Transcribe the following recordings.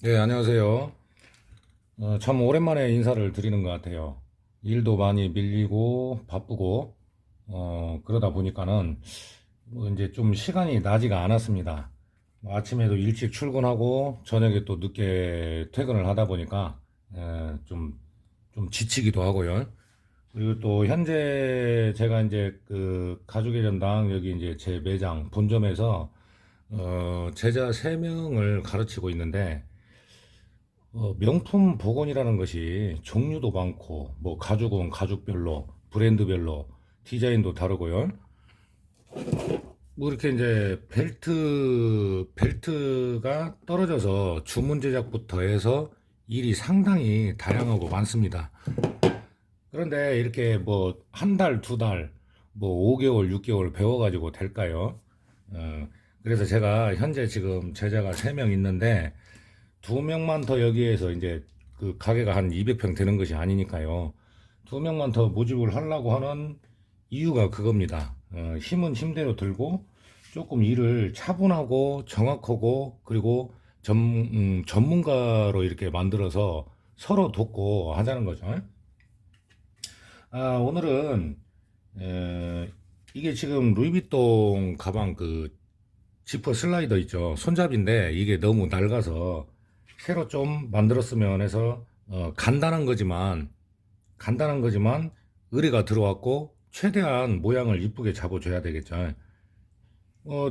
네, 안녕하세요. 참 오랜만에 인사를 드리는 것 같아요. 일도 많이 밀리고 바쁘고, 그러다 보니까는 뭐 이제 좀 시간이 나지가 않았습니다. 뭐 아침에도 일찍 출근하고 저녁에 또 늦게 퇴근을 하다 보니까 좀 지치기도 하고요. 그리고 또 현재 제가 이제 그 가족의 전당 여기 이제 제 매장 본점에서 제자 3명을 가르치고 있는데 명품 복원이라는 것이 종류도 많고, 뭐, 가죽은 가죽별로, 브랜드별로, 디자인도 다르고요. 뭐, 이렇게 이제 벨트가 떨어져서 주문 제작부터 해서 일이 상당히 다양하고 많습니다. 그런데 이렇게 뭐, 한 달, 두 달, 뭐, 5개월, 6개월 배워가지고 될까요? 어, 그래서 제가 현재 지금 제자가 3명 있는데, 2명만 더 여기에서 이제 그 가게가 한 200평 되는 것이 아니니까요. 2명만 더 모집을 하려고 하는 이유가 그겁니다. 힘은 힘대로 들고 조금 일을 차분하고 정확하고 그리고 전문가로 이렇게 만들어서 서로 돕고 하자는 거죠. 오늘은 이게 지금 루이비통 가방 그 지퍼 슬라이더 있죠. 손잡이인데 이게 너무 낡아서 새로 좀 만들었으면 해서 간단한 거지만 의뢰가 들어왔고 최대한 모양을 이쁘게 잡아줘야 되겠죠.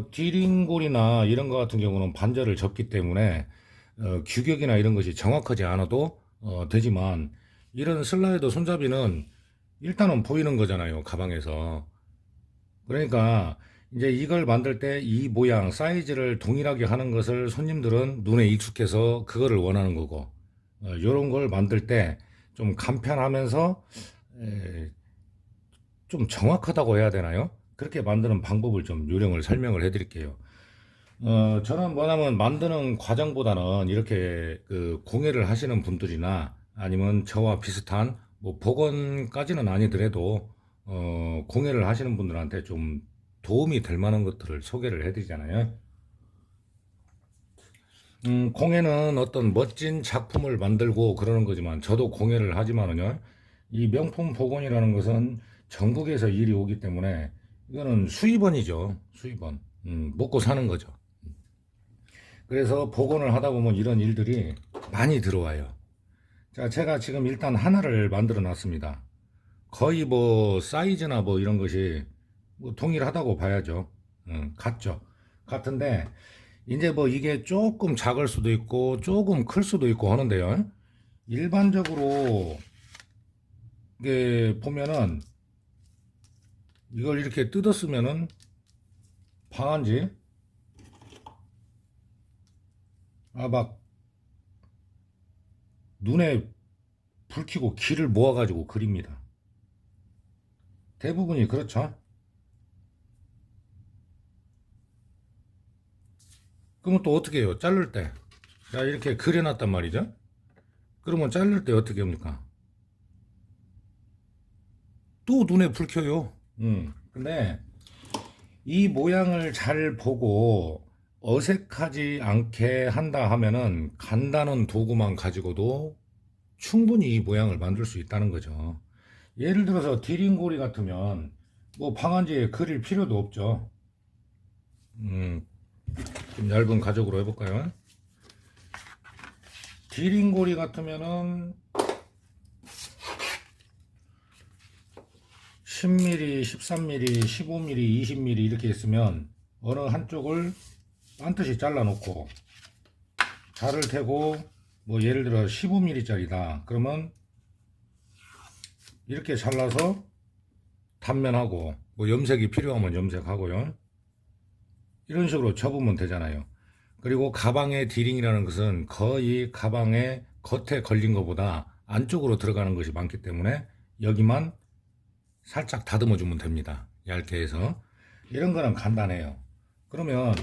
디링골이나 이런 거 같은 경우는 반절을 접기 때문에 규격이나 이런 것이 정확하지 않아도 되지만 이런 슬라이더 손잡이는 일단은 보이는 거잖아요, 가방에서. 그러니까 이제 이걸 만들 때 이 모양, 사이즈를 동일하게 하는 것을 손님들은 눈에 익숙해서 그거를 원하는 거고, 이런 걸 만들 때 좀 간편하면서 좀 정확하다고 해야 되나요? 그렇게 만드는 방법을 좀 요령을 설명을 해드릴게요. 저는 뭐냐면 만드는 과정보다는 이렇게 그 공예를 하시는 분들이나 아니면 저와 비슷한 뭐 복원까지는 아니더라도 공예를 하시는 분들한테 좀 도움이 될 만한 것들을 소개를 해드리잖아요. 공예는 어떤 멋진 작품을 만들고 그러는 거지만 저도 공예를 하지만은요. 이 명품 복원이라는 것은 전국에서 일이 오기 때문에 이거는 수입원이죠. 수입원. 먹고 사는 거죠. 그래서 복원을 하다 보면 이런 일들이 많이 들어와요. 자, 제가 지금 일단 하나를 만들어 놨습니다. 거의 뭐 사이즈나 뭐 이런 것이 뭐 동일하다고 봐야죠. 같죠. 같은데 이제 뭐 이게 조금 작을 수도 있고 조금 클 수도 있고 하는데요. 일반적으로 이게 보면은 이걸 이렇게 뜯었으면은 방한지 막 눈에 불 켜고 기를 모아가지고 그립니다. 대부분이 그렇죠. 그러면 또 어떻게 해요? 자를 때. 자, 이렇게 그려놨단 말이죠. 그러면 자를 때 어떻게 합니까? 또 눈에 불 켜요. 근데 이 모양을 잘 보고 어색하지 않게 한다 하면은 간단한 도구만 가지고도 충분히 이 모양을 만들 수 있다는 거죠. 예를 들어서 디링고리 같으면 뭐 방한지에 그릴 필요도 없죠. 좀 얇은 가죽으로 해볼까요? 디링고리 같으면은 10mm, 13mm, 15mm, 20mm 이렇게 있으면 어느 한쪽을 반드시 잘라 놓고 자를 테고 뭐 예를 들어 15mm 짜리다 그러면 이렇게 잘라서 단면하고 뭐 염색이 필요하면 염색하고요. 이런 식으로 접으면 되잖아요. 그리고 가방의 디링이라는 것은 거의 가방의 겉에 걸린 것보다 안쪽으로 들어가는 것이 많기 때문에 여기만 살짝 다듬어 주면 됩니다. 얇게 해서. 이런 거는 간단해요. 그러면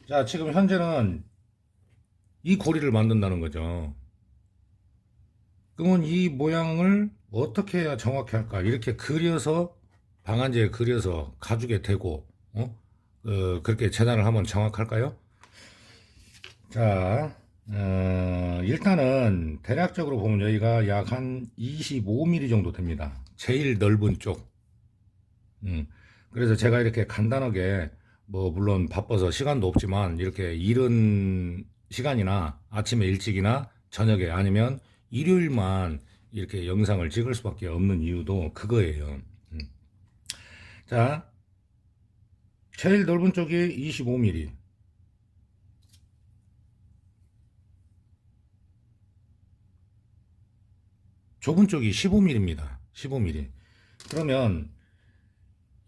자, 지금 현재는 이 고리를 만든다는 거죠. 그러면 이 모양을 어떻게 해야 정확히 할까? 이렇게 그려서 방안지에 그려서 가죽에 대고 그렇게 재단을 하면 정확할까요? 자, 일단은 대략적으로 보면 여기가 약 한 25mm 정도 됩니다. 제일 넓은 쪽. 그래서 제가 이렇게 간단하게 뭐 물론 바빠서 시간도 없지만 이렇게 이른 시간이나 아침에 일찍이나 저녁에 아니면 일요일만 이렇게 영상을 찍을 수밖에 없는 이유도 그거예요. 자, 제일 넓은 쪽이 25mm, 좁은 쪽이 15mm입니다. 15mm. 그러면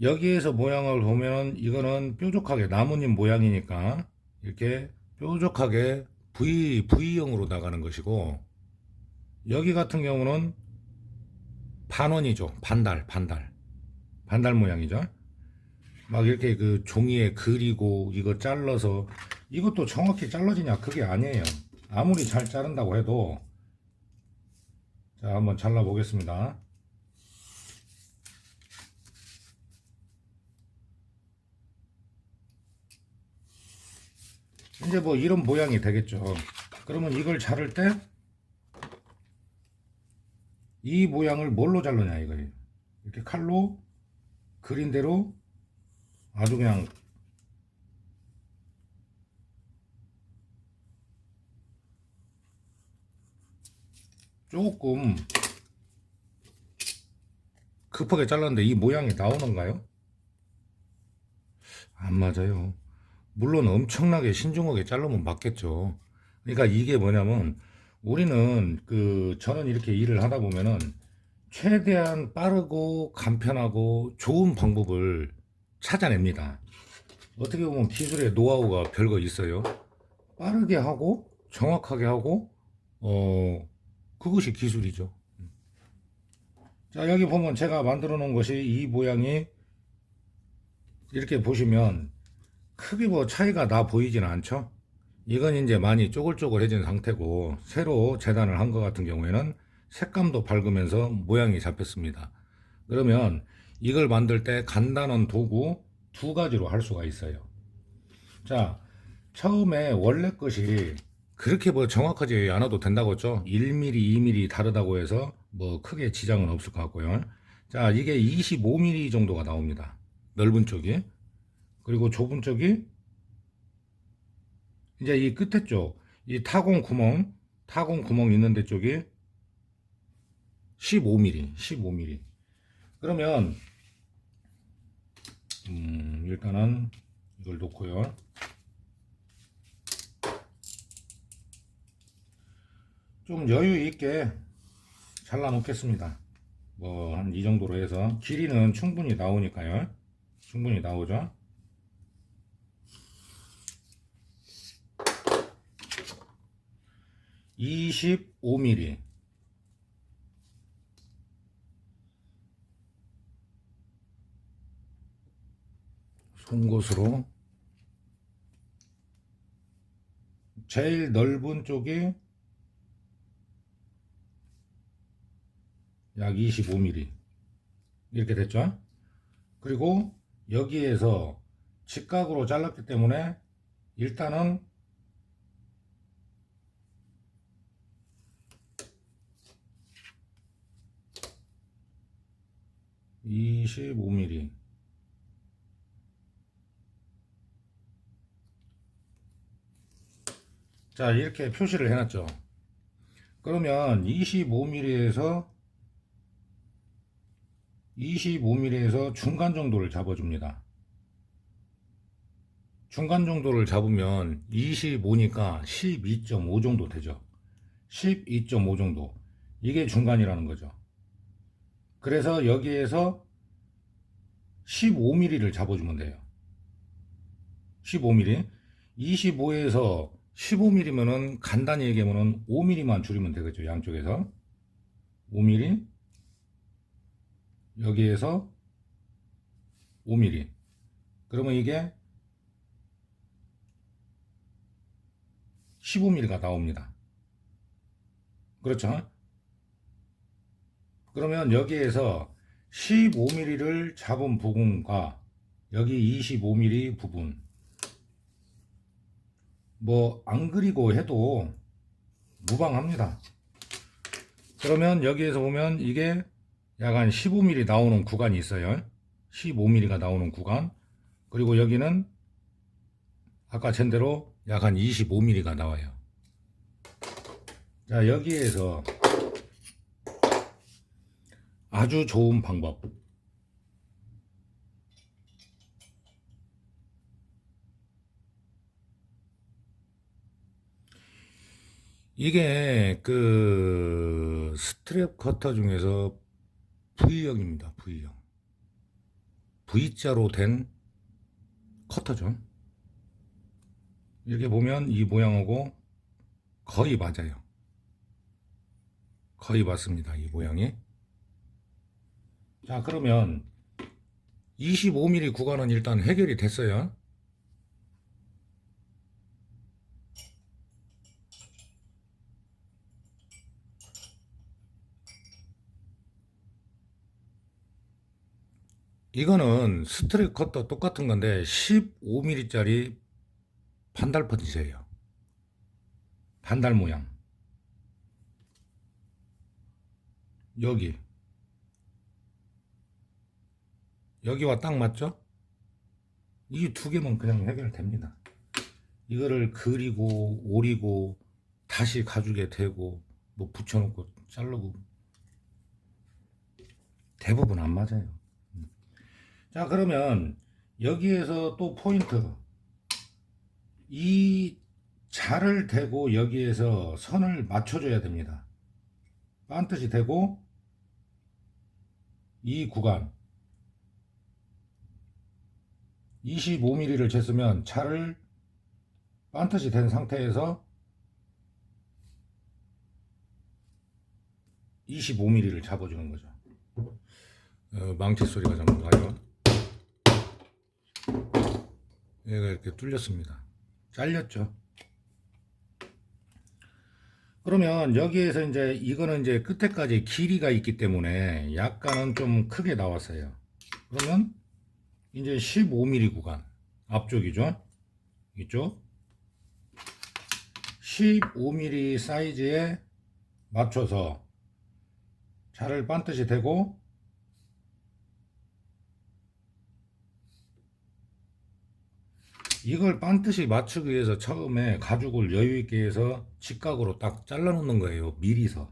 여기에서 모양을 보면 이거는 뾰족하게 나뭇잎 모양이니까 이렇게 뾰족하게 V형으로 나가는 것이고, 여기 같은 경우는 반원이죠. 반달 모양이죠. 막 이렇게 그 종이에 그리고 이거 잘라서, 이것도 정확히 잘라지냐? 그게 아니에요. 아무리 잘 자른다고 해도. 자, 한번 잘라 보겠습니다. 이제 뭐 이런 모양이 되겠죠. 그러면 이걸 자를 때 이 모양을 뭘로 자르냐 이거예요. 이렇게 칼로 그린 대로 아주 그냥 조금 급하게 잘랐는데 이 모양이 나오는가요? 안 맞아요. 물론 엄청나게 신중하게 자르면 맞겠죠. 그러니까 이게 뭐냐면 우리는 저는 이렇게 일을 하다 보면은 최대한 빠르고 간편하고 좋은 방법을 찾아냅니다. 어떻게 보면 기술의 노하우가 별거 있어요. 빠르게 하고 정확하게 하고 그것이 기술이죠. 자, 여기 보면 제가 만들어 놓은 것이 이 모양이 이렇게 보시면 크게 뭐 차이가 나 보이지는 않죠. 이건 이제 많이 쪼글쪼글해진 상태고, 새로 재단을 한 것 같은 경우에는 색감도 밝으면서 모양이 잡혔습니다. 그러면 이걸 만들 때 간단한 도구 두 가지로 할 수가 있어요. 자, 처음에 원래 것이 그렇게 뭐 정확하지 않아도 된다고 했죠. 1mm, 2mm 다르다고 해서 뭐 크게 지장은 없을 것 같고요. 자, 이게 25mm 정도가 나옵니다. 넓은 쪽이. 그리고 좁은 쪽이 이제 이 끝에 쪽, 이 타공 구멍 있는 데 쪽이 15mm. 그러면 일단은 이걸 놓고요. 좀 여유 있게 잘라 놓겠습니다. 뭐 한 이 정도로 해서 길이는 충분히 나오니까요. 충분히 나오죠. (25mm) 송곳으로 제일 넓은 쪽이 약 25mm 이렇게 됐죠. 그리고 여기에서 직각으로 잘랐기 때문에 일단은 25mm. 자, 이렇게 표시를 해놨죠. 그러면 25mm에서 중간 정도를 잡아줍니다. 중간 정도를 잡으면 25니까 12.5 정도 되죠. 12.5 정도. 이게 중간이라는 거죠. 그래서 여기에서 15mm를 잡아주면 돼요. 15mm. 25에서 15mm면은 간단히 얘기하면은 5mm만 줄이면 되겠죠. 양쪽에서 5mm. 여기에서 5mm. 그러면 이게 15mm가 나옵니다. 그렇죠? 그러면 여기에서 15mm를 잡은 부분과 여기 25mm 부분, 뭐 안 그리고 해도 무방합니다. 그러면 여기에서 보면 이게 약 한 15mm 나오는 구간이 있어요. 15mm가 나오는 구간. 그리고 여기는 아까 잰대로 약 한 25mm가 나와요. 자, 여기에서 아주 좋은 방법. 이게 그 스트랩 커터 중에서 V형입니다. V형. V자로 된 커터죠. 이렇게 보면 이 모양하고 거의 맞아요. 거의 맞습니다. 이 모양이. 자, 그러면 25mm 구간은 일단 해결이 됐어요. 이거는 스트랩 커터 똑같은 건데 15mm짜리 반달 펀치예요. 반달 모양. 여기와 딱 맞죠? 이 두 개만 그냥 해결됩니다. 이거를 그리고 오리고 다시 가죽에 대고 뭐 붙여놓고 자르고 대부분 안 맞아요. 자, 그러면 여기에서 또 포인트. 이 자를 대고 여기에서 선을 맞춰줘야 됩니다. 반듯이 대고 이 구간 25mm를 쟀으면 자를 반듯이 된 상태에서 25mm를 잡아주는 거죠. 망치 소리가 좀 나요. 얘가 이렇게 뚫렸습니다. 잘렸죠. 그러면 여기에서 이제 이거는 이제 끝에까지 길이가 있기 때문에 약간은 좀 크게 나왔어요. 그러면 이제 15mm 구간 앞쪽이죠. 이쪽 15mm 사이즈에 맞춰서 자를 반듯이 대고 이걸 반듯이 맞추기 위해서 처음에 가죽을 여유있게 해서 직각으로 딱 잘라 놓는 거예요. 미리서.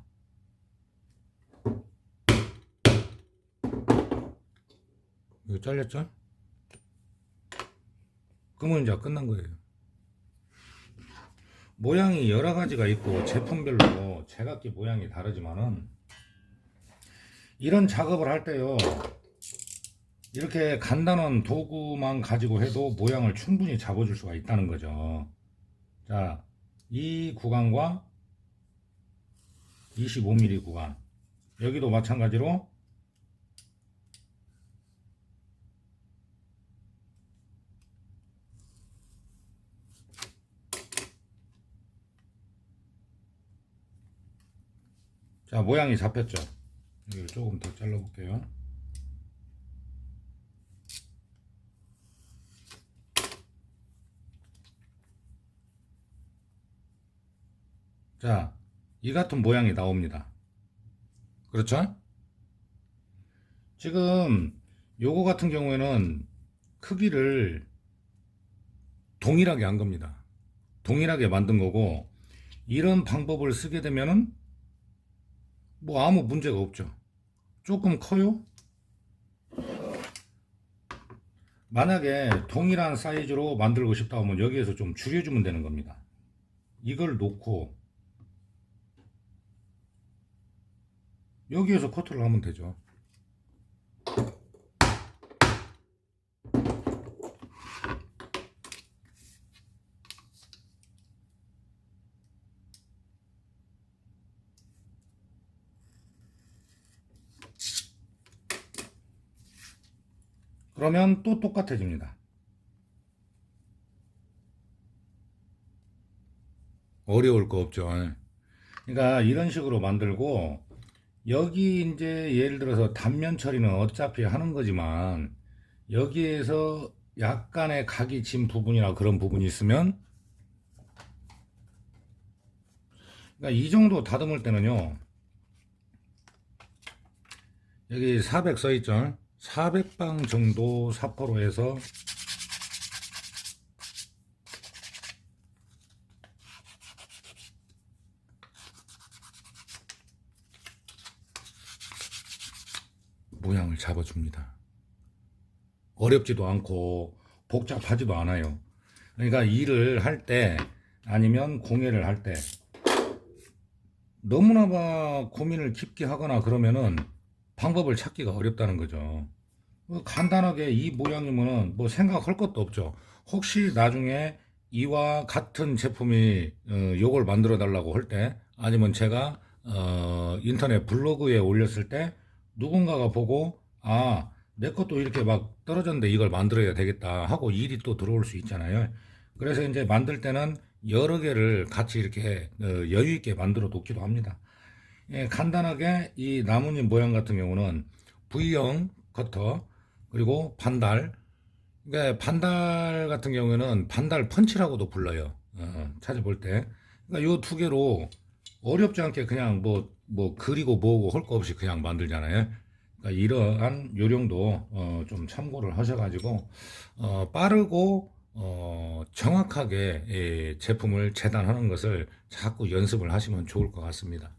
이거 잘렸죠? 그러면 이제 끝난 거예요. 모양이 여러 가지가 있고 제품별로 제각기 모양이 다르지만은 이런 작업을 할 때요, 이렇게 간단한 도구만 가지고 해도 모양을 충분히 잡아줄 수가 있다는 거죠. 자, 이 구간과 25mm 구간, 여기도 마찬가지로 자, 모양이 잡혔죠. 여기를 조금 더 잘라 볼게요. 자, 이 같은 모양이 나옵니다. 그렇죠? 지금 요거 같은 경우에는 크기를 동일하게 한 겁니다. 동일하게 만든 거고, 이런 방법을 쓰게 되면은 뭐 아무 문제가 없죠. 조금 커요? 만약에 동일한 사이즈로 만들고 싶다 하면 여기에서 좀 줄여주면 되는 겁니다. 이걸 놓고 여기에서 커트를 하면 되죠. 그러면 또 똑같아집니다. 어려울 거 없죠. 그러니까 이런 식으로 만들고, 여기 이제 예를 들어서 단면 처리는 어차피 하는 거지만 여기에서 약간의 각이 진 부분이나 그런 부분이 있으면 그러니까 이 정도 다듬을 때는요, 여기 400 써있죠. 400방 정도 사포로 해서 모양을 잡아줍니다. 어렵지도 않고 복잡하지도 않아요. 그러니까 일을 할 때 아니면 공예를 할 때 너무나 막 고민을 깊게 하거나 그러면은 방법을 찾기가 어렵다는 거죠. 간단하게 이 모양이면은 뭐 생각할 것도 없죠. 혹시 나중에 이와 같은 제품이 요걸 만들어 달라고 할 때 아니면 제가 인터넷 블로그에 올렸을 때 누군가가 보고 아, 내 것도 이렇게 막 떨어졌는데 이걸 만들어야 되겠다 하고 일이 또 들어올 수 있잖아요. 그래서 이제 만들 때는 여러 개를 같이 이렇게 여유 있게 만들어 놓기도 합니다. 예, 간단하게 이 나뭇잎 모양 같은 경우는 V형 커터 그리고 반달. 그러니까 반달 같은 경우에는 반달 펀치라고도 불러요. 찾아볼 때. 그러니까 요 두 개로 어렵지 않게 그냥 뭐 그리고 뭐고 할 거 없이 그냥 만들잖아요. 그러니까 이러한 요령도 좀 참고를 하셔가지고 빠르고 정확하게 예, 제품을 재단하는 것을 자꾸 연습을 하시면 좋을 것 같습니다.